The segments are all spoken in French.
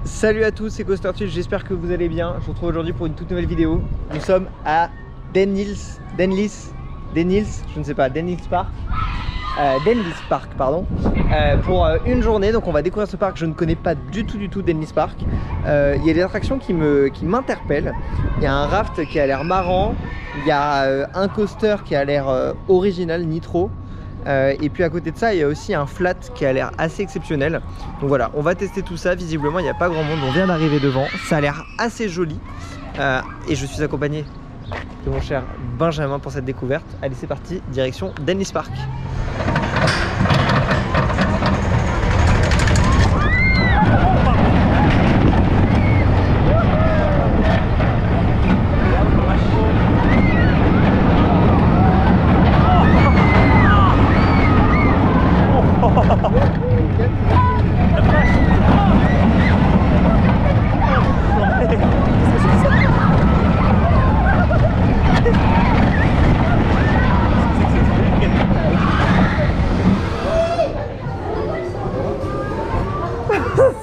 Salut à tous, c'est Coaster, j'espère que vous allez bien. Je vous retrouve aujourd'hui pour une toute nouvelle vidéo. Nous sommes à Denlis, je ne sais pas, Denlis Park, pardon, pour une journée. Donc on va découvrir ce parc. Je ne connais pas du tout Denlis Park. Il y a des attractions qui m'interpellent. Il y a un raft qui a l'air marrant. Il y a un coaster qui a l'air original, Nitro. Et puis à côté de ça, il y a aussi un flat qui a l'air assez exceptionnel. Donc voilà, on va tester tout ça. Visiblement, il n'y a pas grand monde. On vient d'arriver devant. Ça a l'air assez joli. Et je suis accompagné de mon cher Benjamin pour cette découverte. Allez, c'est parti, direction Denlis Park.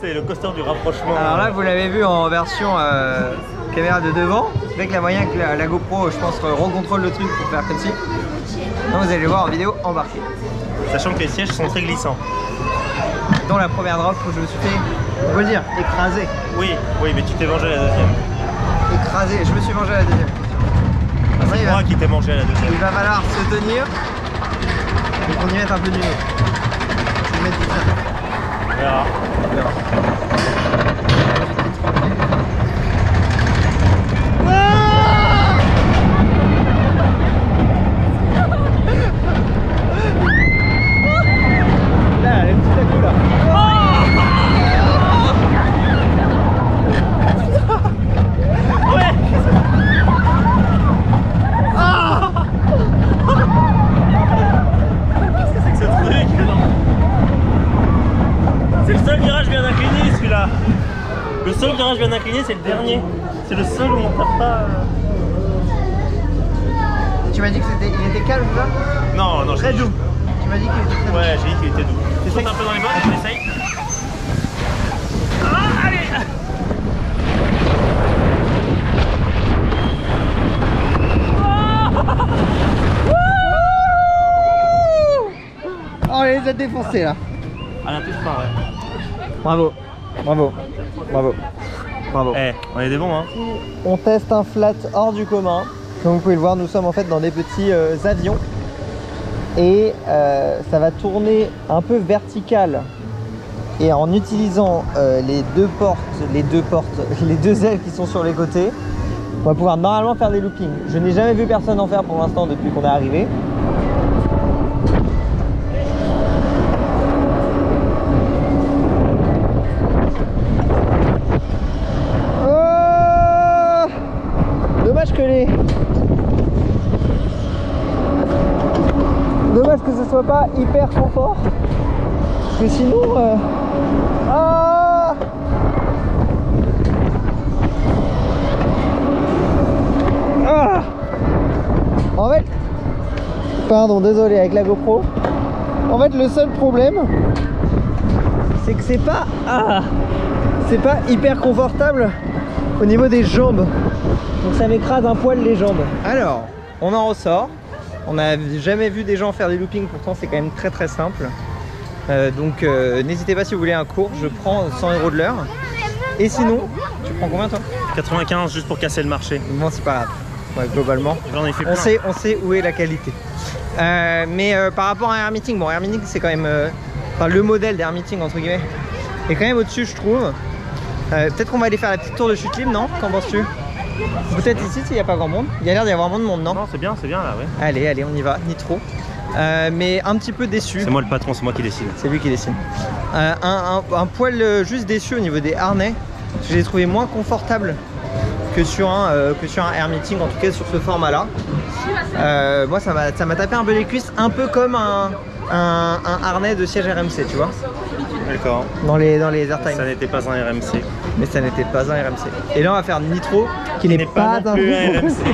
C'est le coaster du rapprochement. Alors là, vous l'avez vu en version caméra de devant, avec la moyen que la GoPro, je pense, recontrôle le truc pour faire comme si. Donc vous allez le voir en vidéo embarquée. Sachant que les sièges sont très glissants. Dans la première drop où je me suis fait, on peut le dire, écraser. Oui, mais tu t'es mangé à la deuxième. Écrasé, je me suis mangé à la deuxième. C'est moi qui t'ai mangé à la deuxième. Il va falloir se tenir. Donc on y met un peu du nez. Je vais mettre du ça. On verra. On verra. Là, les petits à coup là. C'est le seul virage bien incliné celui-là. Le seul virage bien incliné c'est le dernier. C'est le seul où on tape pas. Tu m'as dit qu'il était calme là? Non, Très doux. Tu m'as dit qu'il était très doux. Ouais, j'ai dit qu'il était doux. Tu sautes un peu dans les bottes, on essaye. Ah, allez! Oh, il les a défoncés là. À la touche pas, ouais. Bravo, bravo, bravo, bravo. Eh, on est des bons, hein. On teste un flat hors du commun. Comme vous pouvez le voir, nous sommes en fait dans des petits avions. Et ça va tourner un peu vertical. Et en utilisant les deux ailes qui sont sur les côtés, on va pouvoir normalement faire des loopings. Je n'ai jamais vu personne en faire pour l'instant depuis qu'on est arrivé. Dommage que ce soit pas hyper confort, parce que sinon en fait, pardon, désolé avec la GoPro. En fait, le seul problème, c'est que c'est pas hyper confortable au niveau des jambes. Donc ça m'écrase un poil les jambes. Alors, on en ressort. On n'a jamais vu des gens faire des loopings, pourtant c'est quand même très simple. Donc n'hésitez pas si vous voulez un cours, je prends 100 € de l'heure. Et sinon, tu prends combien toi? 95 juste pour casser le marché. Bon, c'est pas grave. Ouais, globalement, J'en ai fait plein. on sait où est la qualité. Mais par rapport à Air Meeting, bon, Air Meeting c'est quand même enfin, le modèle d'Air Meeting entre guillemets est quand même au-dessus, je trouve. Peut-être qu'on va aller faire la petite tour de chute libre, non? Qu'en penses-tu? Peut-être ici s'il n'y a pas grand monde. Il y a l'air d'y avoir moins de monde, non? Non, c'est bien là, ouais. Allez, on y va, Nitro. Mais un petit peu déçu. C'est moi le patron, c'est moi qui décide. C'est lui qui décide. Un poil juste déçu au niveau des harnais. Parce que j'ai trouvé moins confortable que sur un Air Meeting, en tout cas sur ce format là. Moi ça m'a tapé un peu les cuisses, un peu comme un harnais de siège RMC, tu vois. D'accord. Dans les airtime. Ça n'était pas un RMC. Mais ça n'était pas un RMC. Et là on va faire Nitro qui n'est pas non plus un RMC.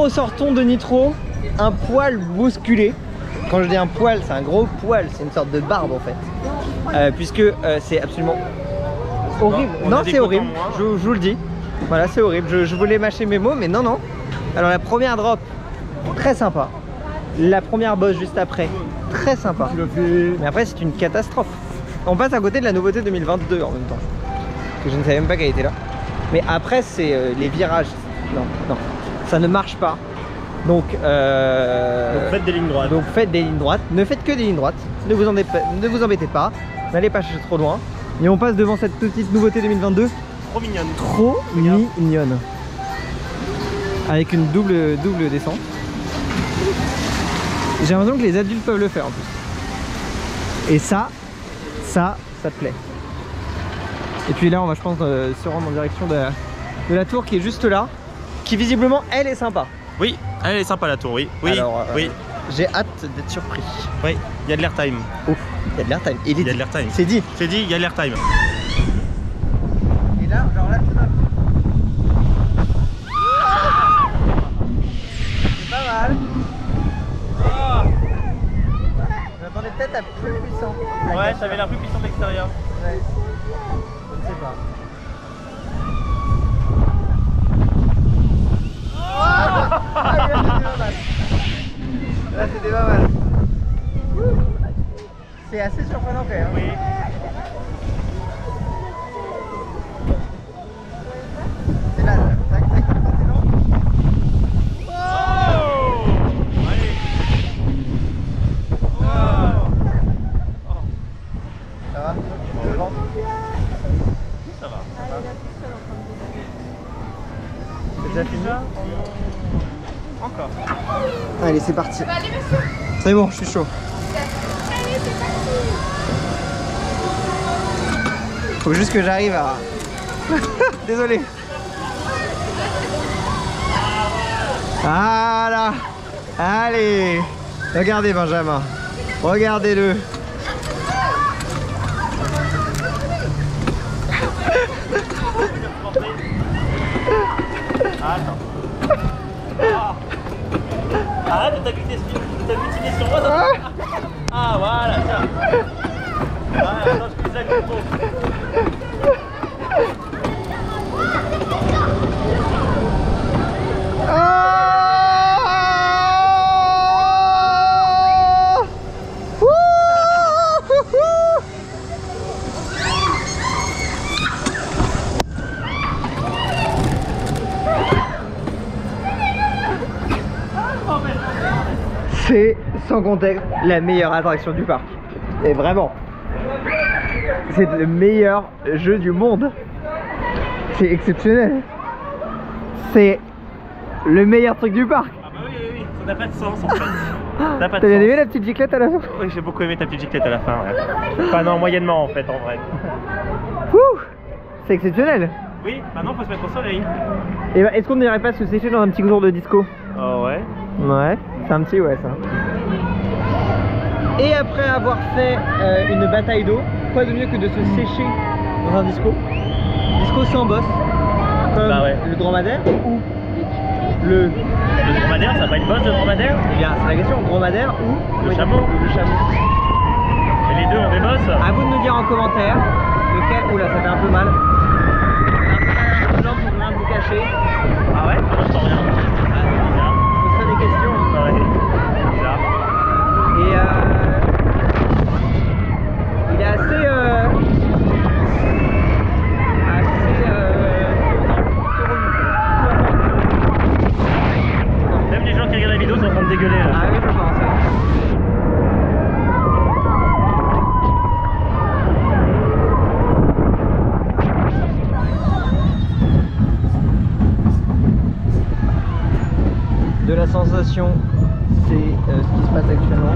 ressortons de Nitro un poil bousculé. Quand je dis un poil, c'est un gros poil, c'est une sorte de barbe en fait. Puisque c'est absolument horrible. On non, a des c'est horrible, cotons, hein. je vous le dis. Voilà, c'est horrible. Je voulais mâcher mes mots, mais non, non. Alors la première drop, très sympa. La première boss juste après, très sympa. Mais après, c'est une catastrophe. On passe à côté de la nouveauté 2022 en même temps. Parce que je ne savais même pas qu'elle était là. Mais après, c'est les virages. Non, non, ça ne marche pas. Donc faites des lignes droites. Donc faites des lignes droites. Ne faites que des lignes droites. Ne vous embêtez pas. N'allez pas chercher trop loin. Et on passe devant cette petite nouveauté 2022. Trop mignonne. Trop mignonne. Avec une double descente. J'ai l'impression que les adultes peuvent le faire en plus. Et ça te plaît. Et puis là, on va, je pense, se rendre en direction de la tour qui est juste là. Qui visiblement, elle est sympa. Oui, elle est sympa la tour, oui. Oui, alors, oui. J'ai hâte d'être surpris. Oui, il y a de l'airtime. Ouf, il y a de l'airtime. Il y a de l'airtime. C'est dit. C'est dit, il y a de l'airtime. Et là, genre là, tout ça. C'est pas mal. Je m'attendais peut-être à plus puissant. Ouais, ça avait l'air plus puissant de l'extérieur. Ouais. Je ne sais pas. Là c'était pas mal. C'est assez surprenant quand même. Oui. C'est là, tac, tac, c'est long. Oh, allez. Oh. Ça va? Devant. Ça va. C'est déjà fini? Encore. Allez, c'est parti. C'est bon, je suis chaud. Faut juste que j'arrive à... Désolé. Voilà. Allez. Regardez Benjamin. Regardez-le. Attends. Arrête de t'agglutiner sur moi. Ah voilà, tiens. Ah, attends, je fais ça comme C'est sans contexte la meilleure attraction du parc. Et vraiment, c'est le meilleur jeu du monde. C'est exceptionnel. C'est le meilleur truc du parc. Ah bah oui, ça n'a pas de sens en fait. T'as bien aimé la petite giclette à la fin? Oui, j'ai beaucoup aimé ta petite giclette à la fin. Ouais. Enfin non, moyennement en fait en vrai. C'est exceptionnel. Oui, maintenant faut se mettre au soleil. Et bah, est-ce qu'on n'irait pas se sécher dans un petit tour de disco? Oh ouais. Ouais, c'est un petit ouais ça. Et après avoir fait une bataille d'eau, quoi de mieux que de se sécher dans un disco? Disco sans boss, comme bah ouais. le dromadaire ou le dromadaire, ça va pas être boss de dromadaire? Eh bien, c'est la question, dromadaire ou le chameau. Le chameau. Et les deux ont des boss? À vous de nous dire en commentaire lequel. Oula, ça fait un peu mal. Un peu mal pour rien de vous cacher. Ah ouais? Moi je sens rien. Ah, c'est bizarre. Pose ça des questions. Ouais. Bizarre. Et il est assez Même les gens qui regardent la vidéo sont en train de dégueuler là. Ah oui, je pense. De la sensation, c'est ce qui se passe actuellement.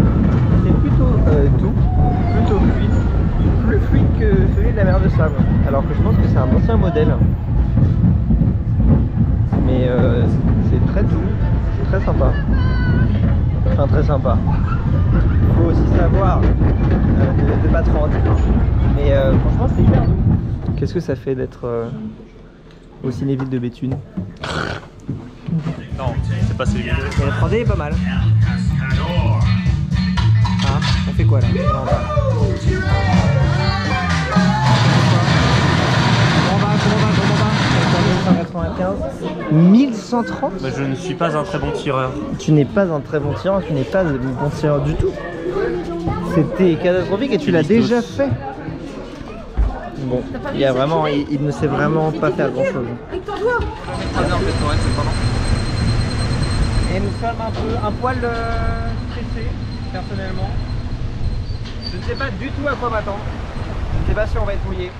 C'est plutôt doux, plutôt fluide, plus fluide que celui de la mer de sable. Alors que je pense que c'est un ancien modèle. Mais c'est très doux, c'est très sympa. Enfin très sympa. Il faut aussi savoir de pas trop en dire. Mais franchement c'est hyper doux. Qu'est-ce que ça fait d'être au Cinéville de Béthune? Non, c'est pas celui-là. Mais la 3D est pas mal. Ah, on fait quoi là? On va. Comment on va? 1130. Bah, je ne suis pas un très bon tireur. Tu n'es pas un très bon tireur, tu n'es pas un bon tireur du tout. C'était catastrophique et tu l'as déjà fait. Bon, il y a vraiment, il ne sait vraiment pas faire grand chose. Et nous sommes un poil stressés, personnellement. Je ne sais pas du tout à quoi m'attendre. Je ne sais pas si on va être mouillé.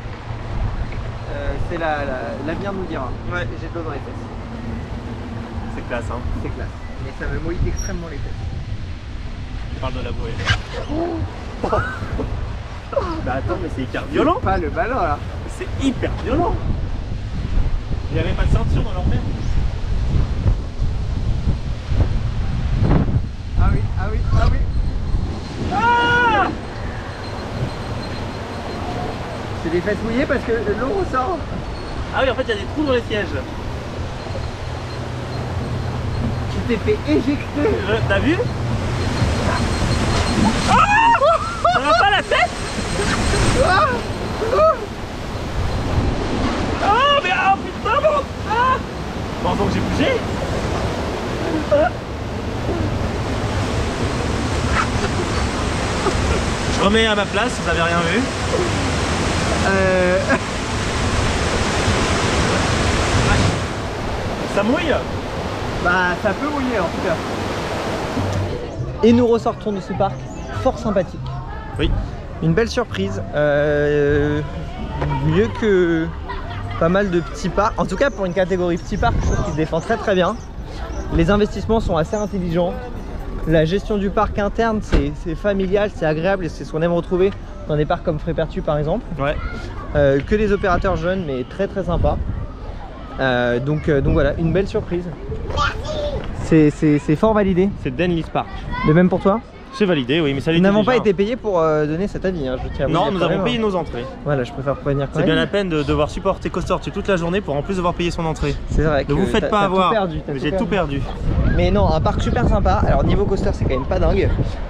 C'est l'avenir nous dira. Ouais, j'ai de l'eau dans les fesses. C'est classe, hein. C'est classe. Mais ça me mouille extrêmement les fesses. Je parle de la bouée. Bah attends, mais c'est hyper violent. Pas le ballon là. C'est hyper violent. Il n'y avait pas de ceinture dans leur mer. Ah oui, ah oui, ah oui. Ah! J'ai les fesses mouillées parce que l'eau ressort. Ah oui, en fait, il y a des trous dans les sièges. Tu t'es fait éjecter. T'as vu? Ah! Ça va pas la tête? Ah Ah mais ah putain bon! Ah! Bon donc j'ai bougé. Je remets à ma place, vous avez rien vu. Ça mouille? Bah ça peut mouiller en tout cas. Et nous ressortons de ce parc fort sympathique. Oui. Une belle surprise. Mieux que pas mal de petits parcs. En tout cas pour une catégorie petit parc, je trouve qu'il se défend très très bien. Les investissements sont assez intelligents. La gestion du parc interne, c'est familial, c'est agréable et c'est ce qu'on aime retrouver dans des parcs comme Frépertuis par exemple. Ouais. Que des opérateurs jeunes mais très très sympas. Donc voilà, une belle surprise. C'est fort validé. C'est Denlis Park. De même pour toi? C'est validé, oui, mais ça l'était Nous n'avons déjà. pas été payés pour donner cet avis, hein, je tiens à vous Non, dire nous quand avons même, payé hein. nos entrées. Voilà, je préfère prévenir quand C'est même. bien la peine de devoir supporter Coaster toute la journée pour en plus devoir payer son entrée. C'est vrai que Ne vous faites pas t'as avoir. tout perdu, J'ai tout perdu. Mais non, un parc super sympa. Alors niveau coaster, c'est quand même pas dingue.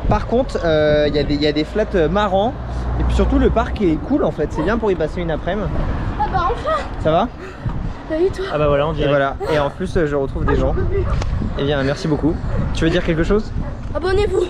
Par contre, il y a des flats marrants. Et puis surtout, le parc est cool en fait. C'est bien pour y passer une après-midi. Ah bah enfin. Ça va? Salut toi. Ah bah voilà, on Et dirait. voilà. Et en plus, je retrouve des gens. Eh bien, merci beaucoup. Tu veux dire quelque chose? Abonnez-vous.